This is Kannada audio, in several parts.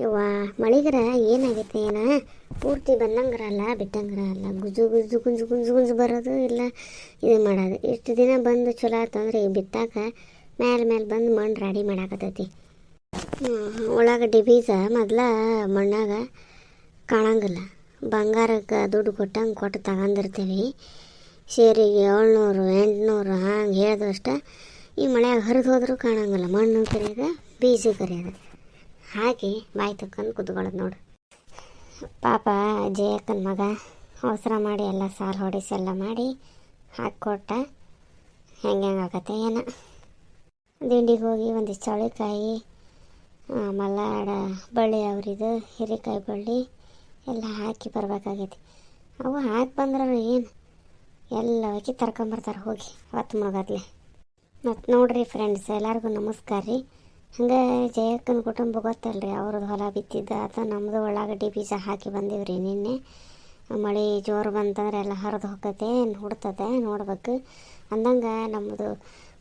ಯವ್ವ ಮಳಿಗರ ಏನಾಗೈತೆ ಏನ ಪೂರ್ತಿ ಬಂದಂಗರಲ್ಲ ಬಿಟ್ಟಂಗರಲ್ಲ ಗುಜು ಗುಜು ಗುಂಜು ಗುಂಜು ಗುಂಜು ಬರೋದು ಇಲ್ಲ ಇದು ಮಾಡೋದು. ಇಷ್ಟು ದಿನ ಬಂದು ಚಲೋ ಆತಂದ್ರೆ ಈಗ ಬಿತ್ತಾಕ ಮೇಲೆ ಬಂದು ಮಣ್ಣು ರೆಡಿ ಮಾಡಾಕತ್ತೈತಿ. ಉಳ್ಳಾಗಡ್ಡಿ ಬೀಜ ಮೊದಲ ಮಣ್ಣಾಗ ಕಾಣಂಗಿಲ್ಲ. ಬಂಗಾರಕ್ಕೆ ದುಡ್ಡು ಕೊಟ್ಟು ತಗೊಂಡಿರ್ತೀವಿ. ಸೇರಿಗೆ 700 800 ಹಂಗೆ ಹೇಳ್ದಷ್ಟ ಈ ಮಳೆಯಾಗ ಹರಿದು ಹೋದ್ರೂ ಕಾಣಂಗಿಲ್ಲ. ಮಣ್ಣು ಕರಿಯೋದ ಬೀಜ ಕರಿಯೋದ ಹಾಕಿ ಬಾಯಿ ತಕ್ಕಂದು ಕುತ್ಕೊಳ್ಳೋದು ನೋಡು. ಪಾಪ ಜಯಕ್ಕನ ಮಗ ಅವಸರ ಮಾಡಿ ಎಲ್ಲ ಸಾಲು ಹೊಡಿಸಿ ಎಲ್ಲ ಮಾಡಿ ಹಾಕಿಕೊಟ್ಟ. ಹೆಂಗೆ ಆಗತ್ತೆ ಏನೋ. ದಿಂಡಿಗೆ ಹೋಗಿ ಒಂದಿಷ್ಟು ಚೌಳಿಕಾಯಿ, ಮಲ್ಲಾಡ ಬಳ್ಳಿ ಅವ್ರಿದು ಹೀರೆಕಾಯಿ ಬಳ್ಳಿ ಎಲ್ಲ ಹಾಕಿ ಬರ್ಬೇಕಾಗೈತಿ. ಅವು ಹಾಕಿ ಬಂದ್ರೆ ಏನು ಎಲ್ಲ ಹಾಕಿ ತರ್ಕೊಂಬರ್ತಾರೆ ಹೋಗಿ ಹೊತ್ತು ಮುಳುಗತ್ಲೆ. ಮತ್ತು ನೋಡ್ರಿ ಫ್ರೆಂಡ್ಸ್, ಎಲ್ಲರಿಗೂ ನಮಸ್ಕಾರ ರೀ. ಹಂಗೆ ಜಯಕ್ಕನ ಕುಟುಂಬ ಗೊತ್ತಲ್ರಿ, ಅವ್ರದ್ದು ಹೊಲ ಬಿತ್ತಿದ್ದ ಅಥವಾ ನಮ್ಮದು ಉಳ್ಳಾಗಡ್ಡಿ ಬೀಜ ಹಾಕಿ ಬಂದೀವ್ರಿ. ನಿನ್ನೆ ಮಳೆ ಜೋರು ಬಂತಂದ್ರೆ ಎಲ್ಲ ಹರಿದು ಹೋಗತ್ತೆ ಹುಡ್ತದೆ ನೋಡ್ಬೇಕು ಅಂದಂಗೆ. ನಮ್ಮದು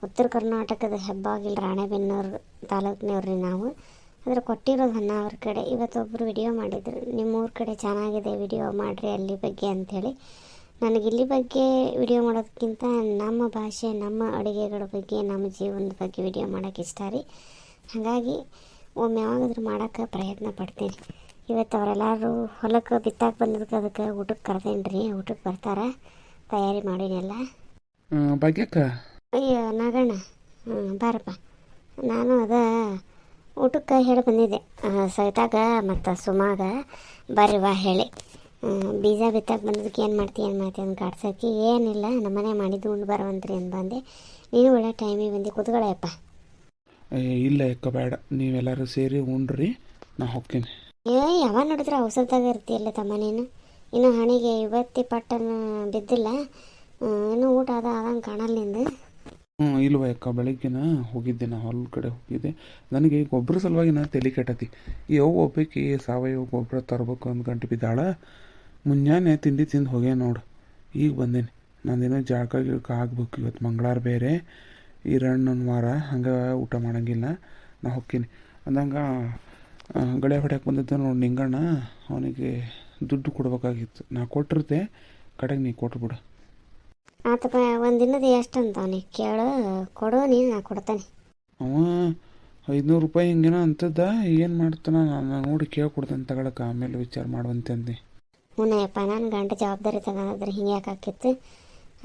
ಉತ್ತರ ಕರ್ನಾಟಕದ ಹೆಬ್ಬಾಗಿಲು ರಾಣೆಬೆನ್ನೂರು ತಾಲೂಕಿನವ್ರಿ ನಾವು. ಅದ್ರ ಕೊಟ್ಟಿರೋದು ಹೊನ್ನಾವರ ಕಡೆ. ಇವತ್ತೊಬ್ಬರು ವಿಡಿಯೋ ಮಾಡಿದ್ರು, ನಿಮ್ಮೂರ ಕಡೆ ಚೆನ್ನಾಗಿದೆ ವಿಡಿಯೋ ಮಾಡಿರಿ ಅಲ್ಲಿ ಬಗ್ಗೆ ಅಂಥೇಳಿ. ನನಗೆ ಇಲ್ಲಿ ಬಗ್ಗೆ ವಿಡಿಯೋ ಮಾಡೋದಕ್ಕಿಂತ ನಮ್ಮ ಭಾಷೆ, ನಮ್ಮ ಅಡುಗೆಗಳ ಬಗ್ಗೆ, ನಮ್ಮ ಜೀವನದ ಬಗ್ಗೆ ವಿಡಿಯೋ ಮಾಡೋಕ್ಕೆ ಇಷ್ಟ ರೀ. ಹಾಗಾಗಿ ಒಮ್ಮೆ ಯಾವಾಗಾದ್ರೂ ಮಾಡೋಕ್ಕೆ ಪ್ರಯತ್ನ ಪಡ್ತೀನಿ. ಇವತ್ತು ಅವರೆಲ್ಲರೂ ಹೊಲಕ್ಕೆ ಬಿತ್ತಾಕೆ ಬಂದದಕ್ಕೆ ಅದಕ್ಕೆ ಊಟಕ್ಕೆ ಕರೆದೇನಿ ರೀ. ಊಟಕ್ಕೆ ಬರ್ತಾರೆ, ತಯಾರಿ ಮಾಡೀನೆಲ್ಲ. ಭಾಗ್ಯಕ್ಕ ಅಯ್ಯೋ ನಾಗಣ್ಣ, ಬಾರಪ್ಪ. ನಾನು ಊಟಕ್ಕೆ ಹೇಳಿ ಬಂದಿದ್ದೆ ಸವಿತಾಗ ಮತ್ತು ಸುಮಾಗ ಬರೀವಾ ಹೇಳಿ. ಬೀಜ ಬಿತ್ತಾಕೆ ಬಂದದಕ್ಕೆ ಏನು ಮಾಡ್ತೀವಿ ಅಂತ ಕಾಡ್ಸೋಕ್ಕೆ ಏನಿಲ್ಲ, ನಮ್ಮನೆ ಮಾಡಿದ್ದು ಉಂಡು ಬರೋವಂತ್ರಿ ಅಂತ ಬಂದೆ. ನೀನು ಒಳ್ಳೆ ಟೈಮಿಗೆ ಬಂದು ಕೂತ್ಕೊಳ್ಳಯಪ್ಪ. ಇಲ್ಲ ಅಕ್ಕ ಬೇಡ, ನೀವೆಲ್ಲರೂ ಸೇರಿ ಉಂಡ್ರಿ, ನಾ ಹೋಗ್ತೀನಿ. ಯಾವಾಗ ನೋಡಿದ್ರೆ ಔಷಧದಾಗ ಇರ್ತೀಯಲ್ಲ ತಮ್ಮ ನೀನು. ಇನ್ನು ಹಣಿಗೆ ಇವತ್ತಿ ಪಟ್ಟನ ಬಿದ್ದಿಲ್ಲ, ಇನ್ನೂ ಊಟ ಆದಂಗೆ ಕಾಣಲ್ಲ ನಿಂದು. ಇಲ್ವ ಅಕ್ಕ, ಬೆಳಗ್ಗೆನ ಹೋಗಿದ್ದೆ, ನಾ ಹೊಲ ಕಡೆ ಹೋಗಿದ್ದೆ. ನನಗೆ ಗೊಬ್ಬರ ಸಲುವಾಗಿ ನಾ ತಲೆ ಕೆಟ್ಟತಿ. ಯಾವ ಒಬ್ಬಾಕಿ ಸಾವಯವ ಗೊಬ್ಬರ ತರಬೇಕು ಅಂದ್ ಗಂಟೆ ಬಿದ್ದಾಳ. ಮುಂಜಾನೆ ತಿಂಡಿ ತಿಂದು ಹೋಗ್ಯ ನೋಡು, ಈಗ ಬಂದೇನೆ. ನಂದೇನೋ ಜಾಳಕ ಗಿಳಕ ಆಗ್ಬೇಕು. ಇವತ್ತು ಮಂಗಳವಾರ ಬೇರೆ, ಈರಣ್ಣನ ವಾರ, ಹಂಗೆ ಊಟ ಮಾಡೋಂಗಿಲ್ಲ. ನಾ ಹೋಗ್ತೀನಿ ಅಂದಂಗೆ. ಗಳೆ ಹೊಡ್ಯಕ್ಕೆ ಬಂದಿದ್ದ ನೋಡಿ ನಿಂಗಣ್ಣ, ಅವನಿಗೆ ದುಡ್ಡು ಕೊಡ್ಬೇಕಾಗಿತ್ತು. ನಾ ಕೊಟ್ಟಿರ್ತೆ, ಕಡೆಗೆ ನೀ ಕೊಟ್ಬಿಡು. ಆತಪ್ಪ, ಒಂದು ದಿನದ ಎಷ್ಟು ಅಂತ ಅವನಿಗೆ ಕೇಳು, ಕೊಡು ನೀನು, ನಾ ಕೊಡ್ತಾನೆ. ಅವ 500 ರೂಪಾಯಿ ಹಿಂಗೇನೋ ಅಂತದ. ಏನು ಮಾಡ್ತಾನ ನಾನು ನೋಡಿ ಕೇಳ್ಕೊಡ್ತೇನೆ ತಗೊಳಕ್ಕೆ, ಆಮೇಲೆ ವಿಚಾರ ಮಾಡುವಂತೆ ಅಂದು. ಹುನಯ್ಯಪ್ಪ, ನಾನು ಗಂಡ ಜವಾಬ್ದಾರಿ ತಗೊಂಡ್ರೆ ಹಿಂಗೆ ಯಾಕೆ ಆಕಿತ್ತು.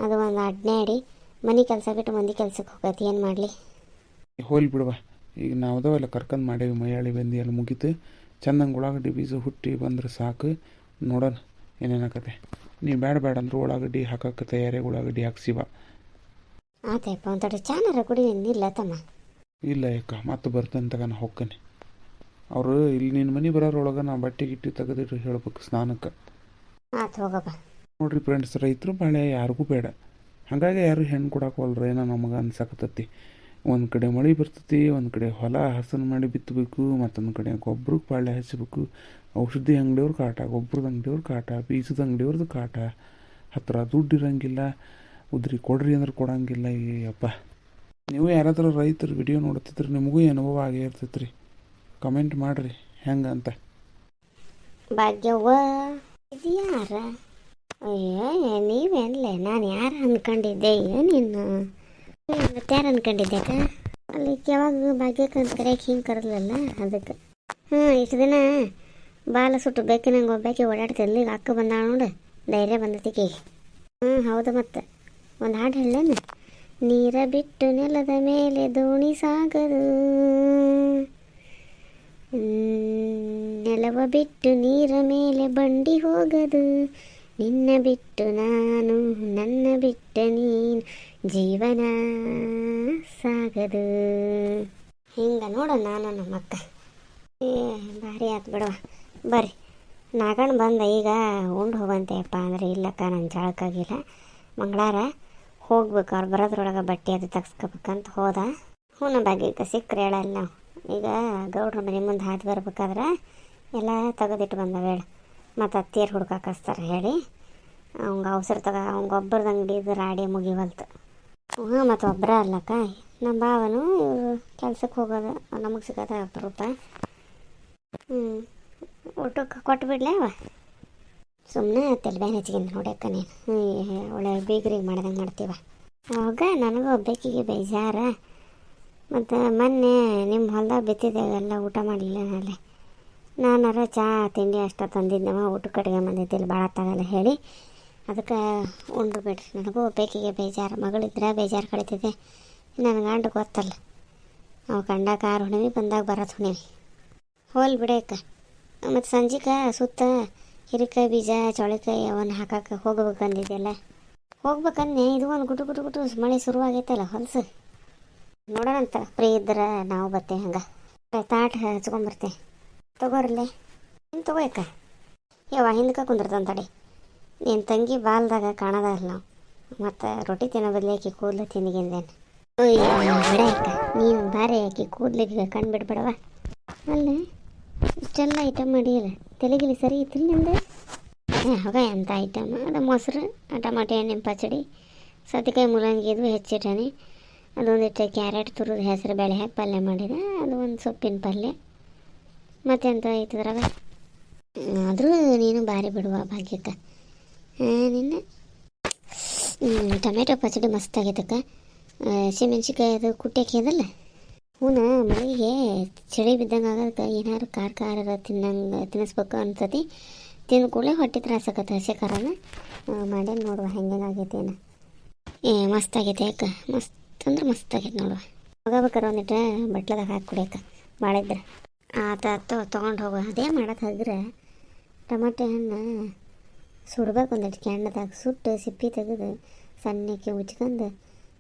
ಅದು ಒಂದು ಅಡ್ನಾಡಿ ಮನೆ ಕೆಲಸ ಬಿಟ್ಟು ಮಂದಿ ಕೆಲ್ಸಕ್ಕೆ ಹೋಗತ್ತೆ, ಏನು ಮಾಡಲಿ. ಹೋಲಿ ಬಿಡುವ, ಈಗ ನಾವ್ದವೆಲ್ಲ ಕರ್ಕೊಂಡು ಮಾಡೇವಿ. ಮೈಯಾಳಿ ಬಂದು ಎಲ್ಲ ಮುಗೀತು. ಚಂದಂಗೆ ಉಳ್ಳಾಗಡ್ಡಿ ಬೀಜ ಹುಟ್ಟಿ ಬಂದ್ರೆ ಸಾಕು. ನೋಡೋಣ ಏನೇನಾಕತೆ. ನೀವು ಬೇಡ ಅಂದ್ರೆ ಉಳ್ಳಾಗಡ್ಡಿ ಹಾಕಕ್ಕೆ ತಯಾರಿ, ಉಳ್ಳಾಗಡ್ಡಿ ಹಾಕ್ಸಿವ. ಆತಪ್ಪ, ಒಂದು ತೊಡೆ ಚಾನರ ಕುಡಿ ಇಲ್ಲ ತಮ್ಮ. ಇಲ್ಲ ಯಾಕ, ಮತ್ತೆ ಬರ್ತೇನೆ ತಗ, ನಾ ಹೋಗ್ತೇನೆ. ಅವರು ಇಲ್ಲಿ ನಿನ್ನ ಮನೆ ಬರೋರೊಳಗೆ ನಾ ಬಟ್ಟೆ ಗಿಟ್ಟಿ ತೆಗೆದಿಟ್ಟು ಹೇಳ್ಬೇಕು ಸ್ನಾನಕ್ಕೆ. ಆತು ಹೋಗಪ್ಪ. ನೋಡ್ರಿ ಫ್ರೆಂಡ್ಸ್, ರೈತರು ಬಾಳೆ ಯಾರಿಗೂ ಬೇಡ. ಹಾಗಾಗಿ ಯಾರು ಹೆಣ್ಣು ಕೊಡಾಕೋಲ್ರ ಏನೋ ನಮಗೆ ಅನ್ಸಕತ್ತತಿ. ಒಂದು ಕಡೆ ಮಳೆ ಬರ್ತೈತಿ, ಒಂದು ಕಡೆ ಹೊಲ ಹಸನು ಮಾಡಿ ಬಿತ್ತಬೇಕು, ಮತ್ತೊಂದು ಕಡೆ ಗೊಬ್ಬರಕ್ಕೆ ಬಾಳೆ ಹಚ್ಚಬೇಕು. ಔಷಧಿ ಅಂಗಡಿಯವ್ರ ಕಾಟ, ಗೊಬ್ಬರದ ಅಂಗಡಿಯವ್ರ ಕಾಟ, ಬೀಜದ ಅಂಗಡಿಯವ್ರದ್ದು ಕಾಟ. ಹತ್ತಿರ ದುಡ್ಡು ಇರೋಂಗಿಲ್ಲ, ಉದ್ರಿ ಕೊಡ್ರಿ ಅಂದ್ರೆ ಕೊಡೋಂಗಿಲ್ಲ. ಅಪ್ಪ, ನೀವು ಯಾರಾದರೂ ರೈತರು ವಿಡಿಯೋ ನೋಡ್ತಿದ್ರಿ, ನಿಮಗೂ ಅನುಭವ ಆಗೇ ಇರ್ತೈತ್ರಿ. ಕಮೆಂಟ್ ಮಾಡಿರಿ ಹೆಂಗಂತ. ಭಾಗ್ಯವ್ವ, ಇದು ಯಾರ? ಅಯ್ಯೋ, ನೀವೇನ್ಲೆ, ನಾನು ಯಾರು ಅಂದ್ಕೊಂಡಿದ್ದೆ. ನೀನು ಮತ್ತೆ ಯಾರು ಅಂದ್ಕೊಂಡಿದ್ದೆ? ಅಲ್ಲಿ ಯಾವಾಗ ಭಾಗ್ಯಕ್ಕೆ ಅಂತ ಕರೆಯಕ್ಕೆ ಹಿಂಗೆ ಕರಲಲ್ಲ ಅದಕ್ಕೆ. ಇಷ್ಟು ದಿನ ಬಾಲ ಸುಟ್ಟು ಬೇಕಿನಂಗೆ ಒಬ್ಬಾಕಿ ಓಡಾಡ್ತಿರ್ಲಿ. ಈಗ ಅಕ್ಕ ಬಂದಾಳ ನೋಡು, ಧೈರ್ಯ ಬಂದತಿಗೆ. ಹೌದು. ಮತ್ತೆ ಒಂದು ಹಾಡು ಹೇಳೇನು? ನೀರ ಬಿಟ್ಟು ನೆಲದ ಮೇಲೆ ದೋಣಿ ಸಾಗದು, ನೆಲವ ಬಿಟ್ಟು ನೀರ ಮೇಲೆ ಬಂಡಿ ಹೋಗದು, ನಿನ್ನ ಬಿಟ್ಟು ನಾನು, ನನ್ನ ಬಿಟ್ಟ ನೀನು, ಜೀವನ ಸಾಗದು. ಹಿಂಗೆ ನೋಡು ನಾನು ನಮ್ಮ ಅಕ್ಕ. ಭಾರಿ ಆತು ಬಿಡವ. ಬರ್ರಿ, ನಾಗಣ್ಣ ಬಂದ ಈಗ ಉಂಡು ಹೋಗಂತೆಯಪ್ಪ ಅಂದರೆ. ಇಲ್ಲಕ್ಕ, ನನ್ನ ಜಳಕ್ಕಾಗಿಲ್ಲ, ಮಂಗಳವಾರ ಹೋಗ್ಬೇಕು. ಅವ್ರು ಬರೋದ್ರೊಳಗೆ ಬಟ್ಟೆ ಅದು ತೆಗ್ಸ್ಕೊಬೇಕಂತ ಹೋದ. ಹೂನ ಭಾಗ್ಯಕ್ಕೆ ಸಿಕ್ಕರೆ ಹೇಳಲ್ಲ ನಾವು. ಈಗ ಗೌಡ್ರ ಮನೆ ಮುಂದೆ ಹಾದು ಬರ್ಬೇಕಾದ್ರೆ ಎಲ್ಲ ತೆಗೆದಿಟ್ಟು ಬಂದವೇಳ. ಮತ್ತು ಅತ್ತಿಯರು ಹುಡ್ಕಕ್ಕೆ ಹಚ್ತಾರೆ ಹೇಳಿ ಅವಂಗೆ ಅವಸರ ಅವಂಗೆ ಒಬ್ಬರದ ಅಂಗಡಿದು ರಾಡಿ ಮುಗಿವಲ್ತು. ಮತ್ತು ಒಬ್ಬರ ಅಲ್ಲಕ್ಕ, ನಮ್ಮ ಭಾವನು ಇವರು ಕೆಲ್ಸಕ್ಕೆ ಹೋಗೋದು, ನಮಗೆ ಸಿಗೋದು ಅಪರೂಪ. ಹ್ಞೂ ಊಟಕ್ಕೆ ಕೊಟ್ಟು ಬಿಡ್ಲೇ ಅವ ಸುಮ್ಮನೆ ತಲೆ ಬ್ಯಾನ್ ಹೆಚ್ಚಿಗಿಂದ ನೋಡ್ಯಕ್ಕ ನೀನು ಒಳ್ಳೆ ಬೀಗ್ರಿಗೆ ಮಾಡ್ದಂಗೆ ಮಾಡ್ತೀವ ಅವಾಗ ನನಗೂ ಒಬ್ಬಾಕಿಗೆ ಬೇಜಾರ ಮತ್ತು ಮೊನ್ನೆ ನಿಮ್ಮ ಹೊಲ್ದಾಗ ಬಿತ್ತಿದ್ದೇವೆ ಎಲ್ಲ ಊಟ ಮಾಡಲಿಲ್ಲ ನಾಳೆ ನಾನಾರ ಚಹಾ ತಿಂಡಿ ಅಷ್ಟ ತಂದಿದ್ದೆವ ಊಟ ಕಡೆಗೆ ಬಂದಿದ್ದಿಲ್ಲ ಭಾಳ ತಗಲ್ಲ ಹೇಳಿ ಅದಕ್ಕೆ ಉಂಡು ಬಿಡ್ರಿ ನನಗೂ ಒಬ್ಬಾಕಿಗೆ ಬೇಜಾರು ಮಗಳಿದ್ರೆ ಬೇಜಾರು ಕಳೀತಿದೆ ನನ್ನ ಗಂಡು ಗೊತ್ತಲ್ಲ ಅವು ಕಂಡಾಗ 6 ಹುಣ್ಣಿಮೆ ಬಂದಾಗ ಬರೋದು ಹುಣ್ಣಿಮೆ ಹೋಲ್ ಬಿಡಕ್ಕ ಮತ್ತು ಸಂಜೆಗೆ ಸುತ್ತ ಹಿರಿಕಾಯಿ ಬೀಜ ಚೌಳಿಕಾಯಿ ಅವನ್ನ ಹಾಕಕ್ಕೆ ಹೋಗ್ಬೇಕಂದಿದ್ದೆಲ್ಲ ಹೋಗ್ಬೇಕನ್ನೆ ಇದು ಒಂದು ಗುಟು ಗುಟು ಗುಟು ಮಳೆ ಶುರುವಾಗೈತಲ್ಲ ಹೊಲಸು ನೋಡೋಣಂತ ಫ್ರೀ ಇದ್ರೆ ನಾವು ಬರ್ತೇವೆ ಹಂಗೆ ತಾಟ ಹಚ್ಕೊಂಬರ್ತೇವೆ ತಗೋರಲ್ಲೇ ನೀನು ತಗೋಯಕ್ಕ ಹಿಂದಕ್ಕೆ ಕುಂದಿರ್ತಂತ ತಡಿ ನಿನ್ನ ತಂಗಿ ಬಾಲ್ದಾಗ ಕಾಣೋದಲ್ಲ ನಾವು ಮತ್ತು ರೊಟ್ಟಿ ತಿನ್ನೋ ಬದಲು ಆಕಿ ಕೂದಲು ತಿಂದಿಗಿಂದೇನು ಬಿಡ ಅಕ್ಕ ನೀನು ಬಾರಿ ಆಕಿ ಕೂದಲಿಗೆ ಕಣ್ಣು ಬಿಡ್ಬೇಡವ ಅಲ್ಲೇ ಇಷ್ಟೆಲ್ಲ ಐಟಮ್ ಮಾಡಿಲ್ಲ ತೆಲಿಗಿಲಿ ಸರಿ ಇತ್ತಿಲ್ಲ ನಿಂದು ಹೋಗ ಎಂಥ ಐಟಮ್ ಅದು ಮೊಸರು ಟಮಾಟೆ ಹಣ್ಣಿನ ಪಚಡಿ ಸೌತೆಕಾಯಿ ಮೂಲಂಗಿ ಇದು ಹೆಚ್ಚಿಟ್ಟಾನೆ ಅದೊಂದಿಟ್ಟು ಕ್ಯಾರೆಟ್ ತುರಿದು ಹೆಸರು ಬೇಳೆ ಹಾಕಿ ಪಲ್ಯ ಮಾಡಿದೆ ಅದು ಒಂದು ಸೊಪ್ಪಿನ ಪಲ್ಯ ಮತ್ತೆಂತ ಐತದ್ರಾಗ ಆದರೂ ನೀನು ಭಾರಿ ಬಿಡುವ ಭಾಗ್ಯಕ್ಕ ನಿನ್ನ ಟೊಮೆಟೊ ಪಚಡಿ ಮಸ್ತಾಗೈತಕ್ಕ ಹಸಿಮೆಣ್ಸಿಕಾಯಿ ಅದು ಕುಟ್ಟಿ ಅದಲ್ಲ ಹೂನ ಮಳೆಗೆ ಚಳಿ ಬಿದ್ದಂಗೆ ಆಗೋದಕ್ಕೆ ಏನಾದ್ರು ಖಾರ ತಿನ್ನಿಸ್ಬೇಕು ಅನ್ಸತಿ ತಿಂದ ಕೂಡಲೇ ಹೊಟ್ಟೆ ತ್ರಾಸಕತ್ತೆ ಹಸಿ ಖಾರನ ಮಾಡೇನು ನೋಡುವ ಹೆಂಗೇನಾಗೈತೇನು ಮಸ್ತಾಗೈತೆ ಅಕ್ಕ ಮಸ್ತ್ ಅಂದ್ರೆ ಮಸ್ತಾಗೈತೆ ನೋಡುವ ಹೋಗಬೇಕಾರೆ ಒಂದಿಟ್ಟು ಬಟ್ಲದಾಗ ಹಾಕಿ ಕುಡಿಯಕ್ಕ ಭಾಳ ಇದ್ರೆ ತೊಗೊಂಡು ಹೋಗೋ ಅದೇ ಮಾಡೋಕೆ ಹಾಕಿದ್ರೆ ಟಮಾಟೆ ಹಣ್ಣು ಸುಡ್ಬೇಕು ಒಂದಿಟ್ಟು ಕೆಣ್ಣದಾಗ ಸುಟ್ಟು ಸಿಪ್ಪಿ ತೆಗೆದು ಸಣ್ಣಕ್ಕೆ ಉಜ್ಕೊಂಡು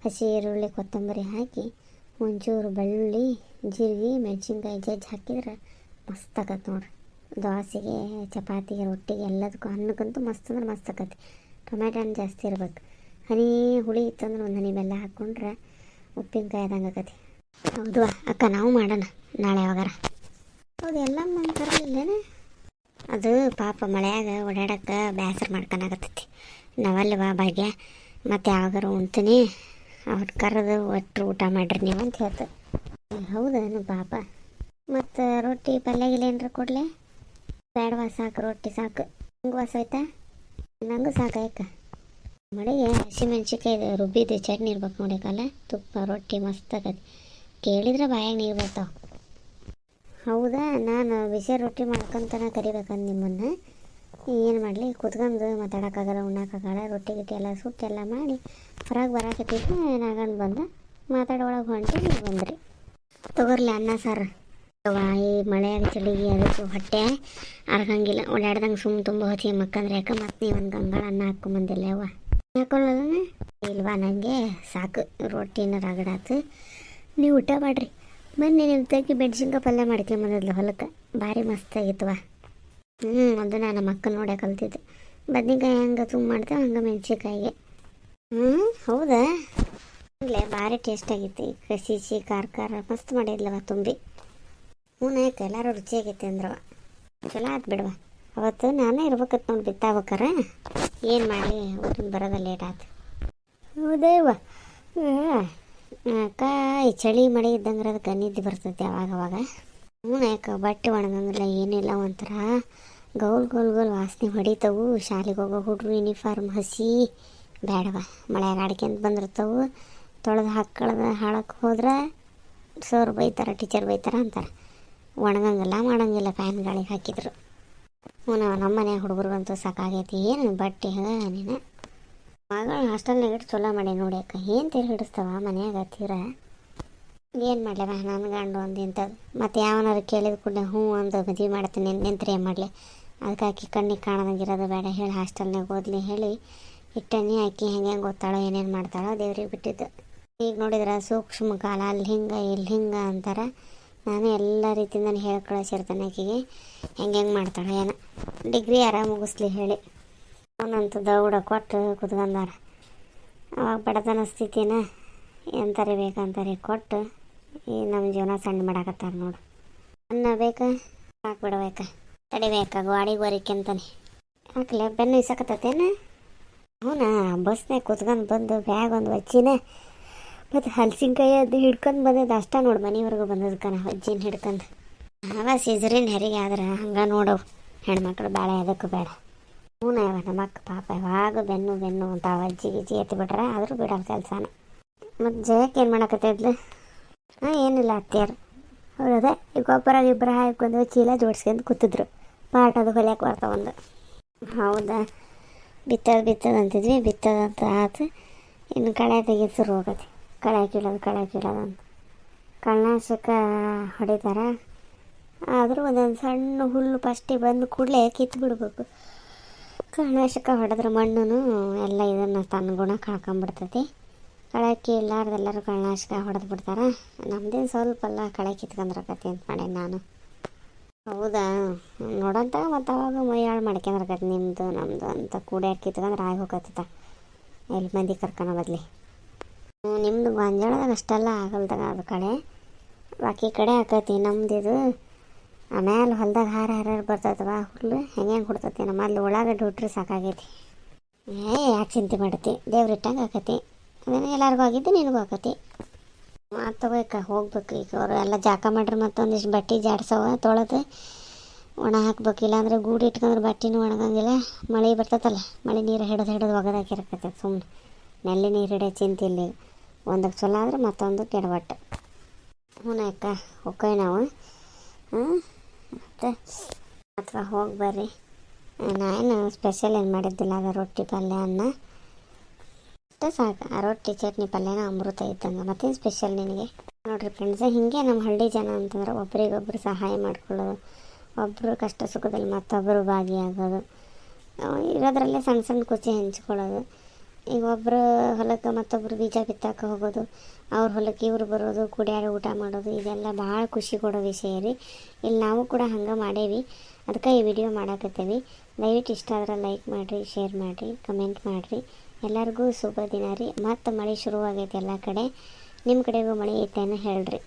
ಹಸಿ ಈರುಳ್ಳಿ ಕೊತ್ತಂಬರಿ ಹಾಕಿ ಒಂಚೂರು ಬೆಳ್ಳುಳ್ಳಿ ಜೀರಿಗೆ ಮೆಣಸಿನ್ಕಾಯಿ ಜಜ್ಜಿ ಹಾಕಿದ್ರೆ ಮಸ್ತ್ ಆಕತ್ತೆ ನೋಡ್ರಿ ದೋಸೆಗೆ ಚಪಾತಿಗೆ ರೊಟ್ಟಿಗೆ ಎಲ್ಲದಕ್ಕೂ ಅನ್ನಕ್ಕಂತೂ ಮಸ್ತ್ ಅಂದ್ರೆ ಮಸ್ತ್ ಆಕತಿ ಟೊಮೆಟೊ ಹಣ್ಣು ಜಾಸ್ತಿ ಇರ್ಬೇಕು ಹನಿ ಹುಳಿ ಇತ್ತಂದ್ರೆ ಒಂದು ಹನಿ ಬೆಲ್ಲ ಹಾಕ್ಕೊಂಡ್ರೆ ಉಪ್ಪಿನಕಾಯಿ ಆದಂಗೆ ಆಕತಿ ಹೌದು ಅಕ್ಕ ನಾವು ಮಾಡೋಣ ನಾಳೆ ಯಾವಾಗಾರ ಹೌದು ಎಲ್ಲ ತರಲಿಲ್ಲೇನೆ ಅದು ಪಾಪ ಮಳೆಯಾಗ ಓಡಾಡಕ್ಕೆ ಬೇಸರ ಮಾಡ್ಕೊಳಕತ್ತೈತಿ ನಾವಲ್ವ ಭಾಗ್ಯ ಮತ್ತು ಯಾವಾಗಾರ ಉಣ್ತೀನಿ ಅವ್ರು ಕರೆದು ಒಟ್ಟು ಊಟ ಮಾಡಿರಿ ನೀವು ಅಂತ ಹೇಳ್ತು ಹೌದೇನು ಪಾಪ ಮತ್ತು ರೊಟ್ಟಿ ಪಲ್ಯ ಗಿಲ್ಯ ಏನಾರ ಕೊಡಲೆ ಬೇಡವಾ ಸಾಕು ರೊಟ್ಟಿ ಸಾಕು ಹಿಂಗೆ ವಾಸ ಆಯ್ತಾ ನಂಗೂ ಸಾಕಾಯ್ಕ ಮಳೆಗೆ ಹಸಿಮೆಣ್ಸಿಕಾಯಿ ರುಬ್ಬಿದ್ದು ಚಟ್ನಿ ಇರ್ಬೇಕು ನೋಡಿಕಲ್ಲ ತುಪ್ಪ ರೊಟ್ಟಿ ಮಸ್ತ್ ಆಗತ್ತೆ ಕೇಳಿದ್ರೆ ಬಾಯಾಗ ನೀರು ಬರ್ತಾವೆ ಹೌದಾ ನಾನು ಬಿಸಿ ರೊಟ್ಟಿ ಮಾಡ್ಕೊಂತನ ಕರಿಬೇಕಂದು ನಿಮ್ಮನ್ನು ಏನು ಮಾಡಲಿ ಕುತ್ಕೊಂಡು ಮಾತಾಡೋಕ್ಕಾಗಲ್ಲ ಉಣ್ಣೋಕ್ಕಾಗಲ್ಲ ರೊಟ್ಟಿ ಗಿಟ್ಟಿ ಎಲ್ಲ ಸುಟ್ಟು ಎಲ್ಲ ಮಾಡಿ ಹೊರಗೆ ಬರಾಕತ್ತಿದ್ದು ನಾಗಂಡು ಬಂದು ಮಾತಾಡೋಳಗೆ ಹೊಂಟಿ ನೀವು ಬಂದ್ರಿ ತಗೋರ್ಲಿ ಅನ್ನ ಸಾರು ಈ ಮಳೆಯಾಗ ಚಳಿಗೆ ಅದಕ್ಕೆ ಹೊಟ್ಟೆ ಅರ್ಗಂಗಿಲ್ಲ ಓಡಾಡ್ದಂಗೆ ಸುಮ್ಮ ತುಂಬ ಹೊತ್ತಿಗೆ ಮಕ್ಕಂದ್ರೆ ಯಾಕೆ ಮತ್ತೆ ನೀವು ಒಂದು ಗಂಗಾಳ ಅನ್ನ ಹಾಕ್ಕೊಂಬಂದಿಲ್ಲ ಅವ್ವ ಹಾಕೊಳ್ಳೋದನ್ನ ಇಲ್ವಾ ನನಗೆ ಸಾಕು ರೊಟ್ಟಿನ ರಗಡಾತು ನೀವು ಊಟ ಮಾಡಿರಿ ಮೊನ್ನೆ ನಿಮ್ಮ ತಂಗಿ ಮೆಣ್ಸಿನ್ಕಾಯಿ ಪಲ್ಯ ಮಾಡ್ಕೊಂಬಂದಿದ್ಲು ಹೊಲಕ್ಕೆ ಭಾರಿ ಮಸ್ತಾಗಿತ್ತವ ಅದು ನಾನು ನಮ್ಮ ಅಕ್ಕ ನೋಡೇ ಕಲ್ತಿದ್ದೆ ಬದ್ನಿಕಾಯಿ ಹೆಂಗೆ ತುಂಬ ಮಾಡ್ತೇವೆ ಹಂಗೆ ಮೆಣ್ಸಿನ್ಕಾಯಿಗೆ ಹೌದಾ ಇಲ್ಲೇ ಭಾರಿ ಟೇಸ್ಟ್ ಆಗಿತ್ತು ಈಗ ಸಿಹಿ ಖಾರ ಮಸ್ತ್ ಮಾಡಿದ್ಲವ ತುಂಬಿ ಯಾಕೆ ಎಲ್ಲರೂ ರುಚಿಯಾಗೈತೆ ಅಂದ್ರವ ಚಲೋ ಆಯ್ತು ಬಿಡವ ಅವತ್ತು ನಾನೇ ಇರ್ಬೇಕತ್ ನೋಡಿ ಬಿತ್ತಾಬೇಕಾರೆ ಏನು ಮಾಡಿ ಊರಿನ ಬರೋದ ಲೇಟ್ ಆಯ್ತು ಹೌದೇವ ಅಕ್ಕ ಈ ಚಳಿ ಮಳೆ ಇದ್ದಂಗೆ ಅದಕ್ಕೆ ನಿದ್ದೆ ಬರ್ತೈತೆ ಅವಾಗವಾಗ ಯಾಕೆ ಬಟ್ಟೆ ಒಣಗಂಗಿಲ್ಲ ಏನಿಲ್ಲ ಒಂಥರ ಗೋಲ್ ವಾಸನೆ ಹೊಡಿತಾವು ಶಾಲೆಗೆ ಹೋಗೋ ಹುಡ್ರು ಯೂನಿಫಾರ್ಮ್ ಹಸಿ ಬೇಡವ ಮಳೆಯಾಗ ಆಡ್ಕೊಂತ ಬಂದಿರ್ತಾವು ತೊಳೆದು ಹಾಳಕ್ಕೆ ಹೋದ್ರೆ ಸರ್ ಬೈತಾರೆ ಟೀಚರ್ ಬೈತಾರೆ ಅಂತಾರೆ ಒಣಗಂಗಿಲ್ಲ ಮಾಡಂಗಿಲ್ಲ ಫ್ಯಾನ್ ಗಾಳಿಗೆ ಹಾಕಿದ್ರು ನಮ್ಮ ಮನೆ ಹುಡುಗರಿಗಂತೂ ಸಾಕಾಗೈತಿ ಏನು ಬಟ್ಟೆ ನೀನು ಮಗಳು ಹಾಸ್ಟೆಲ್ನಾಗ ಇಟ್ಟು ಚಲೋ ಮಾಡಿ ನೋಡ್ಯಾಕ ಏನು ತೀರ ಹಿಡಿಸ್ತಾವ ಮನ್ಯಾಗ ತೀರ ಏನು ಮಾಡಲವ ನನ್ನ ಗಂಡು ಒಂದು ಇಂಥದ್ದು ಮತ್ತು ಯಾವನಾರು ಕೇಳಿದ ಕೂಡಲೇ ಹ್ಞೂ ಒಂದು ಮದುವೆ ಮಾಡ್ತೀನಿ ನಿಂತ್ರೆ ಏನು ಮಾಡಲಿ ಅದಕ್ಕೆ ಆಕಿ ಕಣ್ಣಿಗೆ ಕಾಣದಂಗಿರೋದು ಬೇಡ ಹೇಳಿ ಹಾಸ್ಟೆಲ್ನಾಗ ಓದಲಿ ಹೇಳಿ ಇಟ್ಟನಿ ಆಕಿ ಹೆಂಗೆ ಓದ್ತಾಳೋ ಏನೇನು ಮಾಡ್ತಾಳೋ ದೇವ್ರಿಗೆ ಬಿಟ್ಟಿದ್ದು ಈಗ ನೋಡಿದ್ರೆ ಸೂಕ್ಷ್ಮ ಕಾಲ ಅಲ್ಲಿ ಹಿಂಗೆ ಇಲ್ಲಿ ಹಿಂಗೆ ಅಂತಾರೆ ನಾನು ಎಲ್ಲ ರೀತಿಯಿಂದ ಹೇಳ್ಕೊಳಿಸಿರ್ತಾನೆ ಆಕೆಗೆ ಹೆಂಗೆ ಮಾಡ್ತಾಳೆ ಏನೋ ಡಿಗ್ರಿ ಆರಾಮ ಮುಗಿಸ್ಲಿ ಹೇಳಿ ಅವನಂತೂ ದೌಡ ಕೊಟ್ಟು ಕುತ್ಕೊಂಡಾರ ಅವಾಗ ಬಡತನ ಸ್ಥಿತಿನ ಎಂತಾರೆ ಬೇಕಂತಾರೆ ಕೊಟ್ಟು ಈ ನಮ್ಮ ಜೀವನ ಸಣ್ಣ ಮಾಡಾಕತ್ತಾರ ನೋಡು ಅನ್ನ ಬೇಕಾ ಹಾಕ್ಬಿಡ್ಬೇಕಾ ತಡಿಬೇಕಾ ಗಾಡಿಗೆ ಬರೀಕೆಂತಾನೆ ಹಾಕ್ಲೆ ಬೆನ್ನು ಇಸಕತ್ತೇನ ಹ್ಞೂ ಬಸ್ನಾಗ ಕುತ್ಕೊಂಡು ಬಂದು ಬ್ಯಾಗ್ ಒಂದು ವಜ್ಜಿನ ಮತ್ತು ಹಲಸಿನ್ಕಾಯಿ ಅದು ಹಿಡ್ಕೊಂಡು ಬಂದದ್ದು ಅಷ್ಟ ನೋಡಿ ಮನೆವರೆಗೂ ಬಂದದಕ್ಕ ನಾ ವಜ್ಜಿನ ಹಿಡ್ಕೊಂಡು ಅವ ಸೀಸರಿನ್ ಹೆರಿಗೆ ಆದ್ರೆ ಹಂಗೆ ನೋಡವು ಹೆಣ್ಮಕ್ಳು ಬಾಳೆ ಅದಕ್ಕೂ ಬೇಡ. ಹ್ಞೂ ಯಾವ ನಮ್ಮಕ್ಕ ಪಾಪ ಯಾವಾಗ ಬೆನ್ನು ಅಂತ ಅಜ್ಜಿ ಗಿಜ್ಜಿ ಎತ್ತಿ ಬಿಟ್ರೆ ಆದರೂ ಬಿಡೋಲ್ಲ ಕೆಲಸನ. ಮತ್ತು ಜಯಕ್ಕೆ ಏನು ಮಾಡಕತ್ತಿದ್ಲು? ಏನಿಲ್ಲ ಅತ್ತೆಯರು ಅವ್ರು ಅದೇ ಈ ಗೊಬ್ಬರ ಗಿಬ್ಬರ ಹಾಕೊಂಡು ಚೀಲ ಜೋಡಿಸ್ಕೊಂಡು ಕೂತಿದ್ರು. ಪಾಟ್ ಅದು ಹೊಲಿಯಕ್ಕೆ ಬರ್ತಾವೊಂದು. ಹೌದಾ, ಬಿತ್ತದ ಅಂತಿದ್ವಿ, ಬಿತ್ತದಂತ ಆತು. ಇನ್ನು ಕಳೆ ತೆಗೆದು ಶುರು ಹೋಗತ್ತೆ. ಕಳೆ ಕೀಳೋದು ಅಂತ ಕಳೆನಾಶಕ ಹೊಡಿತಾರೆ. ಆದರೂ ಒಂದೊಂದು ಸಣ್ಣ ಹುಲ್ಲು ಫಸ್ಟಿಗೆ ಬಂದು ಕೂಡಲೇ ಕಿತ್ತು ಬಿಡ್ಬೇಕು. ಕಳೆನಾಶಕ ಹೊಡೆದ್ರೆ ಮಣ್ಣು ಎಲ್ಲ ಇದನ್ನು ತನ್ನ ಗುಣ ಕಳ್ಕೊಂಬಿಡ್ತೈತಿ. ಕಳೆ ಕೀಳಾರ್ದೆಲ್ಲರೂ ಕಳೆನಾಶಕ ಹೊಡೆದು ಬಿಡ್ತಾರೆ. ನಮ್ದೇನು ಸ್ವಲ್ಪ ಎಲ್ಲ ಕಳೆ ಕಿತ್ಕೊಂಡ್ರಕತಿ ಅಂತ ಮಾಡೇನಿ ನಾನು. ಹೌದಾ, ನೋಡಂತ ಮತ್ತು ಅವಾಗ ಮೈಯಾಳು ಮಾಡ್ಕೊಂಡ್ರಕತಿ ನಿಮ್ಮದು ನಮ್ಮದು ಅಂತ ಕೂಡ್ಯಾಡಿ ಕಿತ್ಕೊಂಡ್ರೆ ಆಗಿ ಹೋಗತ್ತ ಎಲ್ಲಿ ಮಂದಿ ಕರ್ಕೊಳೋ ಬದಲಿ. ನಿಮ್ಮದು ಗೊಂಜಾಳದಾಗ ಅಷ್ಟೆಲ್ಲ ಆಗಲ್ದಾಗ ಅದು ಕಳೆ ಬಾಕಿ ಕಡೆ ಆಕತಿ. ನಮ್ದಿದು ಆಮೇಲೆ ಹೊಲ್ದಾಗ ಹಾರ ಬರ್ತೈತವ ಹುಲ್ಲು ಹೆಂಗೆ ಹುಡ್ತತಿ. ನಮ್ಮ ಅಲ್ಲಿ ಉಳ್ಳಾಗಡ್ಡಿ ಹುಟ್ರಿ ಸಾಕಾಗೈತಿ. ಯಾಕೆ ಚಿಂತೆ ಮಾಡತಿ, ದೇವ್ರು ಇಟ್ಟಂಗೆ ಆಕತಿ. ಅದೇನು ಎಲ್ಲರಿಗೂ ಆಗಿದ್ದು ನಿನಗೂ ಆಕತಿ. ಮತ್ತು ತಗೋಕ ಹೋಗ್ಬೇಕು. ಈಗ ಅವರು ಎಲ್ಲ ಜಾಕ ಮಾಡ್ರಿ ಮತ್ತೊಂದಿಷ್ಟು ಬಟ್ಟೆ ಜಾಡ್ಸವ ತೊಳೆದು ಒಣ ಹಾಕ್ಬೇಕು. ಇಲ್ಲಾಂದ್ರೆ ಗೂಡು ಇಟ್ಕೊಂಡ್ರೆ ಬಟ್ಟೆನೂ ಒಣಗಂಗಿಲ್ಲ. ಮಳೆ ಬರ್ತೈತಲ್ಲ, ಮಳೆ ನೀರು ಹಿಡಿದು ಒಗದಾಕಿರಕತ್ತೈತೆ. ಸುಮ್ಮನೆ ನಲ್ಲಿ ನೀರು ಹಿಡಿಯೋ ಚಿಂತೆ ಇಲ್ಲಿ. ಒಂದಕ್ಕೆ ಚಲೋ ಆದರೆ ಮತ್ತೊಂದು ಕೆಡವಟ್ಟು. ಹ್ಞೂ ಅಕ್ಕ ಹೋಗ್ಕೇವೆ ನಾವು. ಮತ್ತು ಅಥವಾ ಹೋಗಿ ಬರ್ರಿ. ನಾನು ಸ್ಪೆಷಲ್ ಏನು ಮಾಡಿದ್ದಿಲ್ಲ, ಅದು ರೊಟ್ಟಿ ಪಲ್ಯ ಅನ್ನ ಅಷ್ಟೇ ಸಾಕು. ಆ ರೊಟ್ಟಿ ಚಟ್ನಿ ಪಲ್ಯನ ಅಮೃತ ಇದ್ದಂಗೆ, ಮತ್ತೇನು ಸ್ಪೆಷಲ್ ನಿನಗೆ? ನೋಡಿರಿ ಫ್ರೆಂಡ್ಸ್, ಹೀಗೆ ನಮ್ಮ ಹಳ್ಳಿ ಜನ ಅಂತಂದ್ರೆ ಒಬ್ರಿಗೊಬ್ರು ಸಹಾಯ ಮಾಡ್ಕೊಳ್ಳೋದು, ಒಬ್ಬರು ಕಷ್ಟ ಸುಖದಲ್ಲಿ ಮತ್ತೊಬ್ಬರು ಭಾಗಿಯಾಗೋದು, ಇರೋದ್ರಲ್ಲೇ ಸಣ್ಣ ಸಣ್ಣ ಖುಷಿ ಹಂಚ್ಕೊಳ್ಳೋದು. ಈಗ ಒಬ್ಬರು ಹೊಲಕ್ಕೆ ಮತ್ತೊಬ್ಬರು ಬೀಜ ಬಿತ್ತಕ್ಕೆ ಹೋಗೋದು, ಅವ್ರ ಹೊಲಕ್ಕೆ ಇವ್ರು ಬರೋದು, ಕುಡಿಯಾರ ಊಟ ಮಾಡೋದು, ಇದೆಲ್ಲ ಭಾಳ ಖುಷಿ ಕೊಡೋ ವಿಷಯ ರೀ. ಇಲ್ಲಿ ನಾವು ಕೂಡ ಹಂಗೆ ಮಾಡೇವಿ, ಅದಕ್ಕೆ ಈ ವಿಡಿಯೋ ಮಾಡಾಕತ್ತೇವಿ. ದಯವಿಟ್ಟು ಇಷ್ಟ ಆದ್ರೆ ಲೈಕ್ ಮಾಡಿರಿ, ಶೇರ್ ಮಾಡಿರಿ, ಕಮೆಂಟ್ ಮಾಡಿರಿ. ಎಲ್ಲರಿಗೂ ಶುಭ ದಿನ ರೀ. ಮತ್ತು ಮಳೆ ಶುರುವಾಗೈತೆ ಎಲ್ಲ ಕಡೆ. ನಿಮ್ಮ ಕಡೆಗೂ ಮಳೆ ಐತೇನೋ ಹೇಳ್ರಿ.